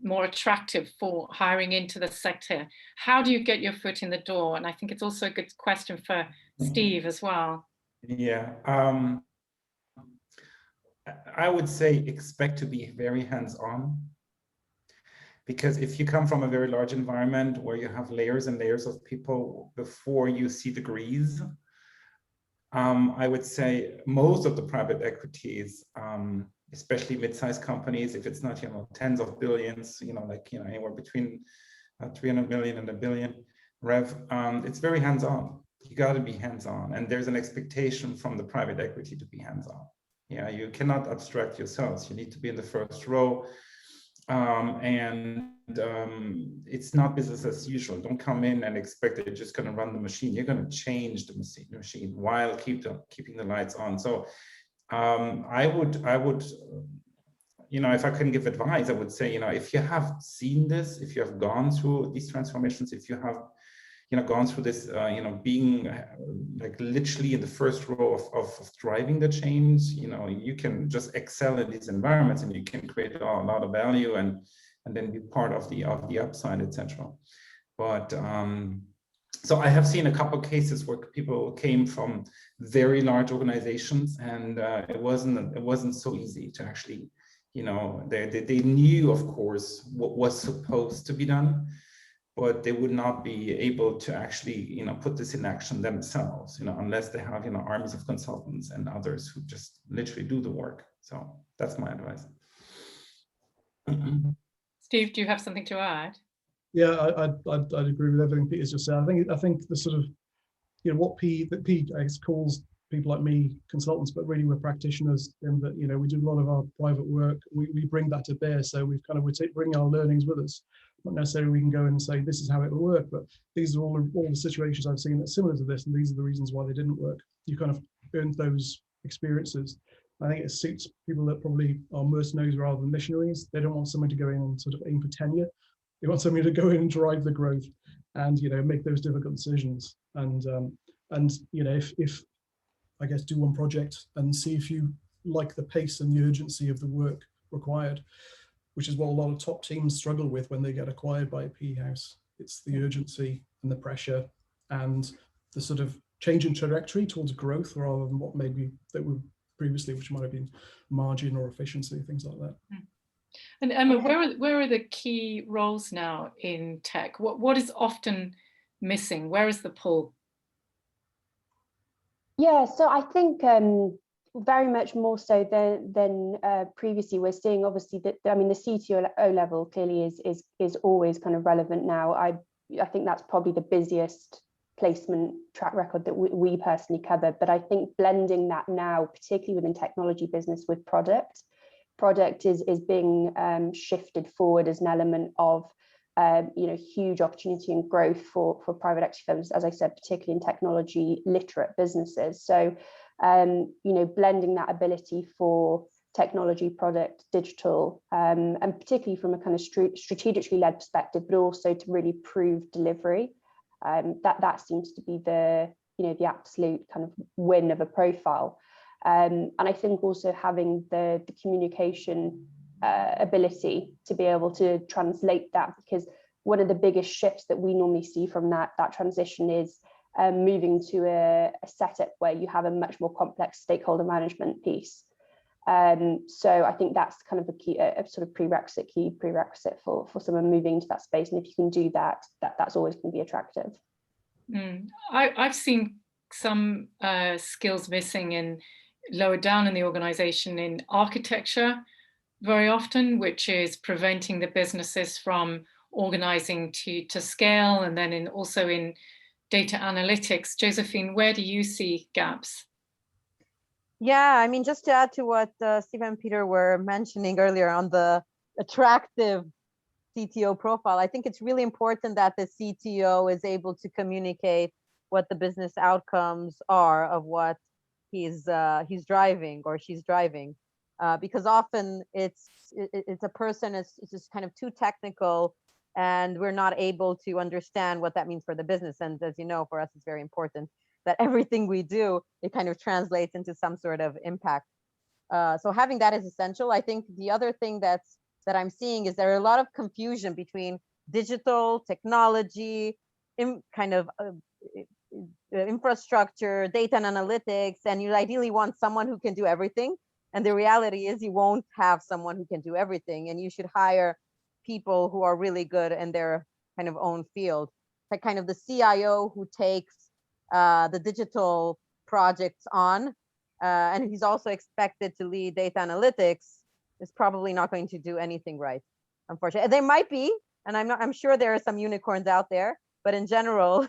more attractive for hiring into the sector? How do you get your foot in the door? And I think it's also a good question for Steve as well. Yeah, I would say expect to be very hands-on. Because if you come from a very large environment where you have layers and layers of people before you see the grease, I would say most of the private equities, especially mid-sized companies, if it's not tens of billions, anywhere between 300 million and $1 billion rev, it's very hands-on. You got to be hands-on, and there's an expectation from the private equity to be hands-on. Yeah, you cannot abstract yourselves. You need to be in the first row. It's not business as usual. Don't come in and expect that you're just going to run the machine. You're going to change the machine while keeping the lights on. So I would, if I can give advice, I would say, if you have seen this, if you have gone through these transformations, if you have gone through this, being like literally in the first row of driving the change, you can just excel in these environments, and you can create a lot of value and then be part of the upside, etc. But so I have seen a couple of cases where people came from very large organizations, and it wasn't so easy to actually, they knew, of course, what was supposed to be done, but they would not be able to actually, put this in action themselves, unless they have, armies of consultants and others who just literally do the work. So that's my advice. Steve, do you have something to add? Yeah, I'd agree with everything Peter's just said. I think the sort of, what P I guess calls people like me consultants, but really we're practitioners in that, we do a lot of our private work. We bring that to bear. So we bring our learnings with us. Not necessarily we can go in and say, this is how it will work, but these are all the situations I've seen that's similar to this, and these are the reasons why they didn't work. You kind of earned those experiences. I think it suits people that probably are mercenaries rather than missionaries. They don't want someone to go in and sort of aim for tenure. They want somebody to go in and drive the growth and, make those difficult decisions. And if I guess do one project and see if you like the pace and the urgency of the work required, which is what a lot of top teams struggle with when they get acquired by a PE house. It's the urgency and the pressure and the sort of change in trajectory towards growth rather than what maybe they were previously, which might have been margin or efficiency, things like that. And Emma, where are the key roles now in tech? What is often missing? Where is the pull? Yeah, so I think very much more so than previously. We're seeing obviously that the CTO level clearly is always kind of relevant now. I think that's probably the busiest placement track record that we personally cover. But I think blending that now, particularly within technology business, with product is being shifted forward as an element of huge opportunity and growth for private equity firms, as I said, particularly in technology literate businesses. So blending that ability for technology, product, digital, and particularly from a kind of strategically led perspective, but also to really prove delivery. That seems to be the absolute kind of win of a profile. And I think also having the communication ability to be able to translate that, because one of the biggest shifts that we normally see from that transition is moving to a setup where you have a much more complex stakeholder management piece. So I think that's kind of a key, a sort of key prerequisite for someone moving into that space. And if you can do that, that's always going to be attractive. I've seen some skills missing in lower down in the organization in architecture very often, which is preventing the businesses from organizing to scale, and then also in data analytics. Josephine, where do you see gaps? Yeah, I mean, just to add to what Steve and Peter were mentioning earlier on the attractive CTO profile, I think it's really important that the CTO is able to communicate what the business outcomes are of what he's driving or she's driving, because often it's a person is just kind of too technical, and we're not able to understand what that means for the business. And as you know, for us, it's very important that everything we do, it kind of translates into some sort of impact. So having that is essential. I think the other thing that I'm seeing is there are a lot of confusion between digital technology, infrastructure, data and analytics, and you ideally want someone who can do everything. And the reality is you won't have someone who can do everything, and you should hire people who are really good in their kind of own field. Like kind of the CIO who takes the digital projects on, and he's also expected to lead data analytics, is probably not going to do anything right, unfortunately. There might be, and I'm sure there are some unicorns out there, but in general,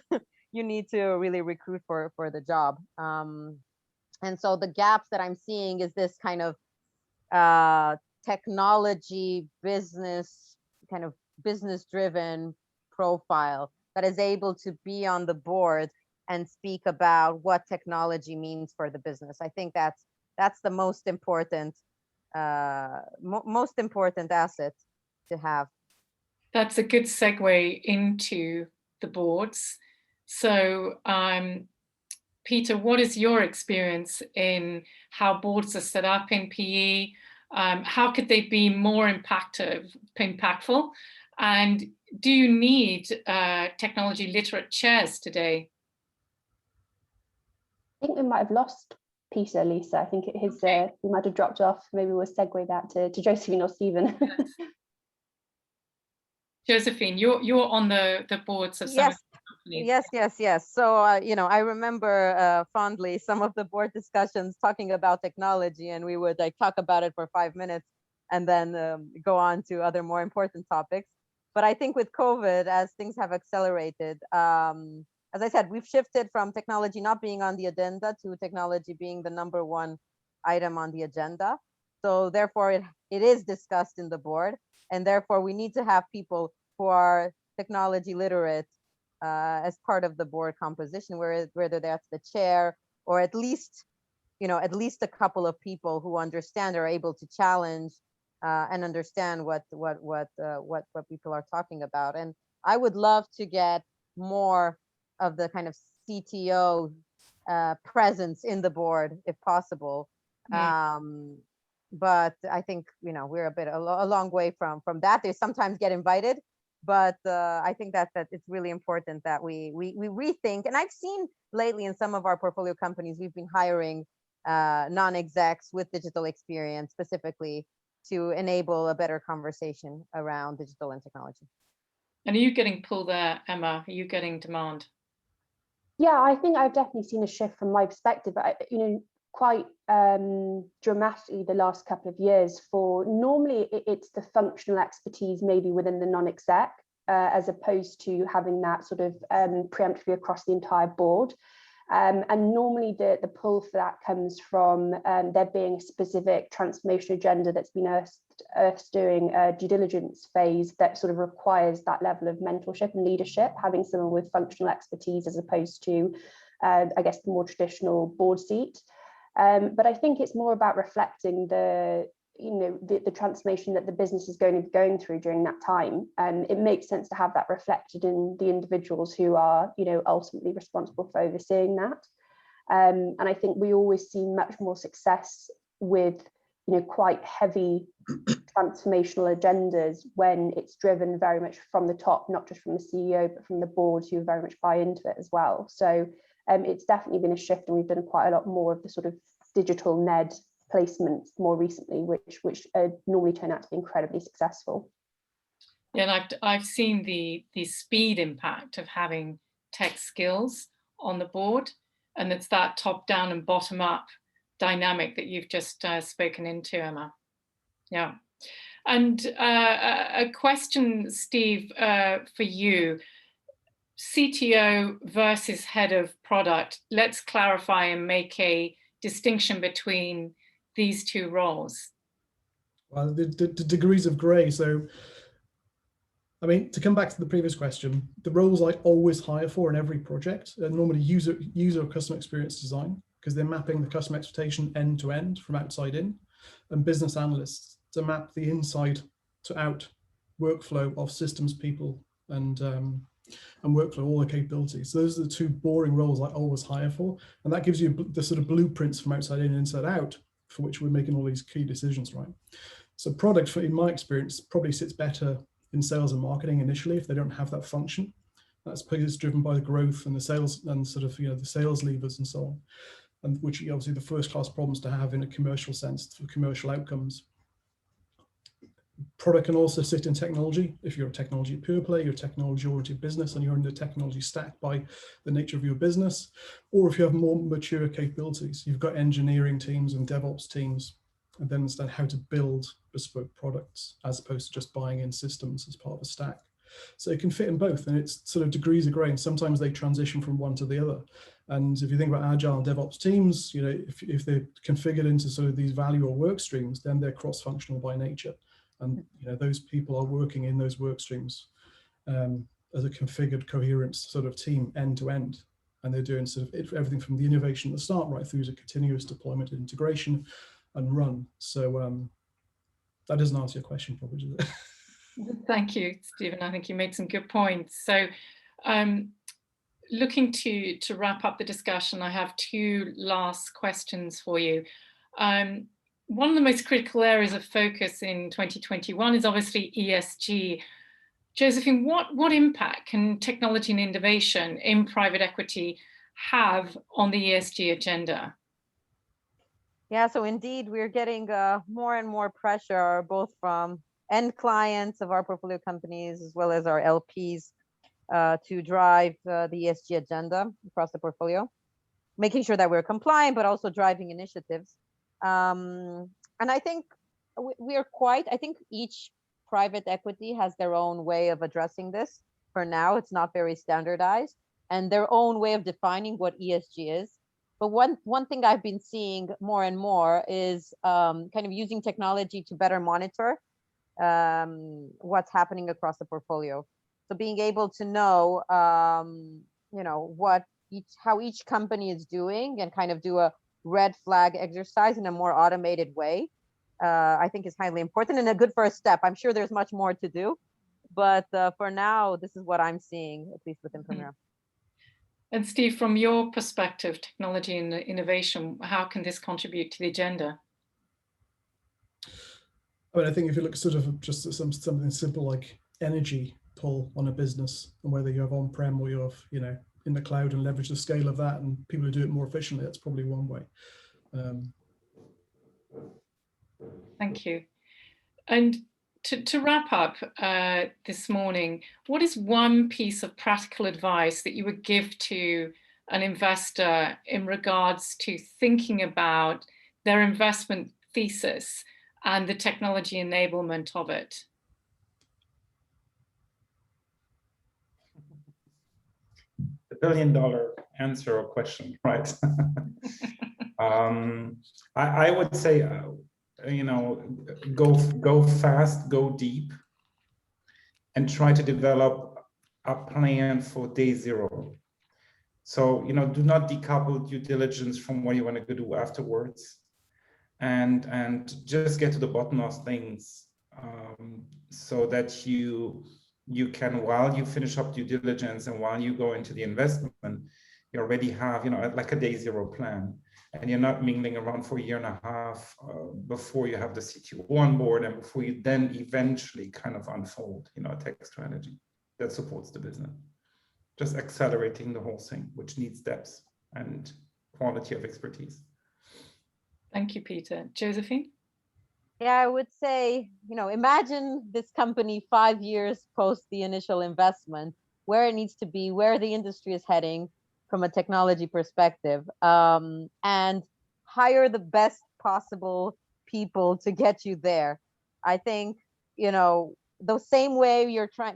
you need to really recruit for the job. And so the gaps that I'm seeing is this kind of technology business, kind of business-driven profile that is able to be on the board and speak about what technology means for the business. I think that's the most important asset to have. That's a good segue into the boards. So Peter, what is your experience in how boards are set up in PE? How could they be more impactful? And do you need technology literate chairs today? I think we might have lost Peter, Lisa. I think he might have dropped off. Maybe we'll segue that to Josephine or Stephen. Josephine, you're on the boards of some of the companies. Yes. So I remember fondly some of the board discussions talking about technology, and we would talk about it for 5 minutes and then go on to other more important topics. But I think with COVID, as things have accelerated, as I said, we've shifted from technology not being on the agenda to technology being the #1 item on the agenda. So therefore, it is discussed in the board, and therefore we need to have people who are technology literate as part of the board composition, whether that's the chair or at least a couple of people who understand, are able to challenge and understand what people are talking about. And I would love to get more of the kind of CTO presence in the board if possible. But I think we're a long way from that. They sometimes get invited, but I think that it's really important that we rethink. And I've seen lately in some of our portfolio companies, we've been hiring non-execs with digital experience specifically to enable a better conversation around digital and technology. And are you getting pull there, Emma? Are you getting demand? Yeah, I think I've definitely seen a shift from my perspective, quite dramatically the last couple of years. For normally it's the functional expertise maybe within the non-exec, as opposed to having that sort of preemptively across the entire board. And normally the pull for that comes from there being a specific transformation agenda that's been Earth's doing a due diligence phase that sort of requires that level of mentorship and leadership, having someone with functional expertise as opposed to, I guess, the more traditional board seat. But I think it's more about reflecting the transformation that the business is going to be going through during that time. It makes sense to have that reflected in the individuals who are, ultimately responsible for overseeing that. And I think we always see much more success with, quite heavy transformational agendas when it's driven very much from the top, not just from the CEO, but from the board who very much buy into it as well. So it's definitely been a shift, and we've done quite a lot more of the sort of digital NED placements more recently, which normally turn out to be incredibly successful. Yeah, and I've seen the speed impact of having tech skills on the board, and it's that top down and bottom up dynamic that you've just spoken into, Emma. Yeah. And a question, Steve, for you. CTO versus head of product. Let's clarify and make a distinction between these two roles. Well, the degrees of grey. So, I mean, to come back to the previous question, the roles I always hire for in every project are normally user or customer experience design, because they're mapping the customer expectation end to end from outside in, and business analysts to map the inside to out workflow of systems, people, and workflow, all the capabilities. So those are the two boring roles I always hire for, and that gives you the sort of blueprints from outside in and inside out for which we're making all these key decisions, right? So product, in my experience, probably sits better in sales and marketing initially if they don't have that function. That's because it's driven by the growth and the sales and sort of, the sales levers and so on, and which are obviously the first class problems to have in a commercial sense for commercial outcomes. Product can also sit in technology. If you're a technology pure play, you're a technology-oriented business and you're in the technology stack by the nature of your business, or if you have more mature capabilities, you've got engineering teams and DevOps teams, and then understand how to build bespoke products as opposed to just buying in systems as part of a stack. So it can fit in both, and it's sort of degrees of grey, and sometimes they transition from one to the other. And if you think about agile and DevOps teams, if they're configured into sort of these value or work streams, then they're cross-functional by nature. And those people are working in those work streams as a configured, coherent sort of team end to end. And they're doing sort of everything from the innovation at the start right through to continuous deployment and integration and run. So that doesn't answer your question probably, does it? Thank you, Stephen. I think you made some good points. So looking to wrap up the discussion, I have two last questions for you. One of the most critical areas of focus in 2021 is obviously ESG. Josephine, what impact can technology and innovation in private equity have on the ESG agenda? Yeah, so indeed, we're getting more and more pressure, both from end clients of our portfolio companies, as well as our LPs, to drive the ESG agenda across the portfolio, making sure that we're compliant, but also driving initiatives. And I think I think each private equity has their own way of addressing this. For now, it's not very standardized, and their own way of defining what ESG is. But one thing I've been seeing more and more is kind of using technology to better monitor what's happening across the portfolio. So being able to know, how each company is doing and kind of do a red flag exercise in a more automated way, I think is highly important and a good first step. I'm sure there's much more to do, but for now, this is what I'm seeing, at least within Permira. And Steve, from your perspective, technology and innovation, how can this contribute to the agenda? I mean, I think if you look sort of just at something simple like energy pull on a business, and whether you have on-prem or you have, in the cloud, and leverage the scale of that and people who do it more efficiently, that's probably one way. Thank you. And to wrap up this morning, what is one piece of practical advice that you would give to an investor in regards to thinking about their investment thesis and the technology enablement of it? The billion-dollar answer or question, right? I would say, go fast, go deep, and try to develop a plan for day zero. So, do not decouple due diligence from what you want to do afterwards, and just get to the bottom of things, so that you can, while you finish up due diligence and while you go into the investment, you already have, like a day zero plan. And you're not mingling around for a year and a half before you have the CTO on board and before you then eventually kind of unfold, a tech strategy that supports the business. Just accelerating the whole thing, which needs depth and quality of expertise. Thank you, Peter. Josephine? Yeah, I would say, imagine this company 5 years post the initial investment, where it needs to be, where the industry is heading from a technology perspective, and hire the best possible people to get you there. I think, the same way you're trying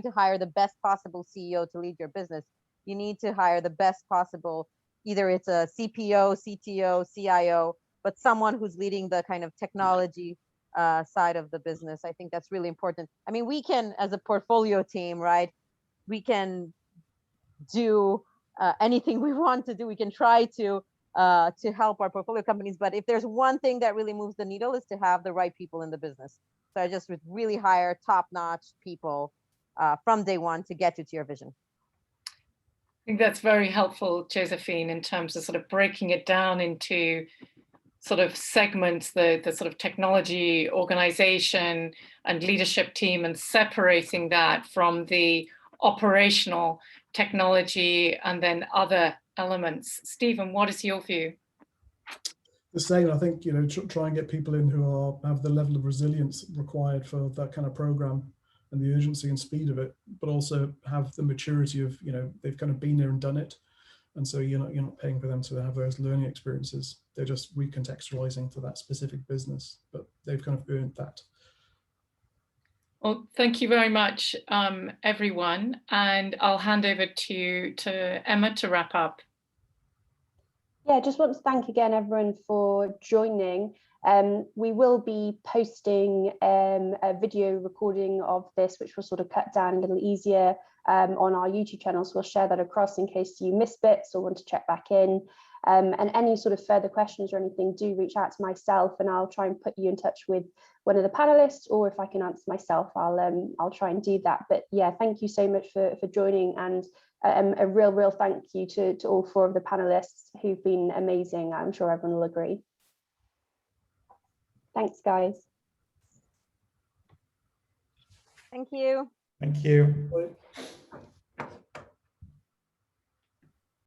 to hire the best possible CEO to lead your business, you need to hire the best possible, either it's a CPO, CTO, CIO, but someone who's leading the kind of technology side of the business. I think that's really important. I mean, we can, as a portfolio team, right, we can do anything we want to do. We can try to help our portfolio companies, but if there's one thing that really moves the needle, is to have the right people in the business. So I just would really hire top-notch people from day one to get you to your vision. I think that's very helpful, Josephine, in terms of sort of breaking it down into sort of segments, the sort of technology organization and leadership team, and separating that from the operational technology and then other elements. Stephen, what is your view? The same, I think, try and get people in who have the level of resilience required for that kind of program and the urgency and speed of it, but also have the maturity of, they've kind of been there and done it. And so you're not paying for them to have those learning experiences. They're just recontextualizing to that specific business, but they've kind of earned that. Well, thank you very much, everyone. And I'll hand over to Emma to wrap up. Yeah, just want to thank again everyone for joining. We will be posting a video recording of this, which will sort of cut down a little easier on our YouTube channel. So we'll share that across in case you missed bits or want to check back in. And any sort of further questions or anything, do reach out to myself and I'll try and put you in touch with one of the panelists, or if I can answer myself, I'll try and do that. But yeah, thank you so much for joining, and a real thank you to all 4 of the panelists who've been amazing. I'm sure everyone will agree. Thanks, guys. Thank you. Thank you. Bye.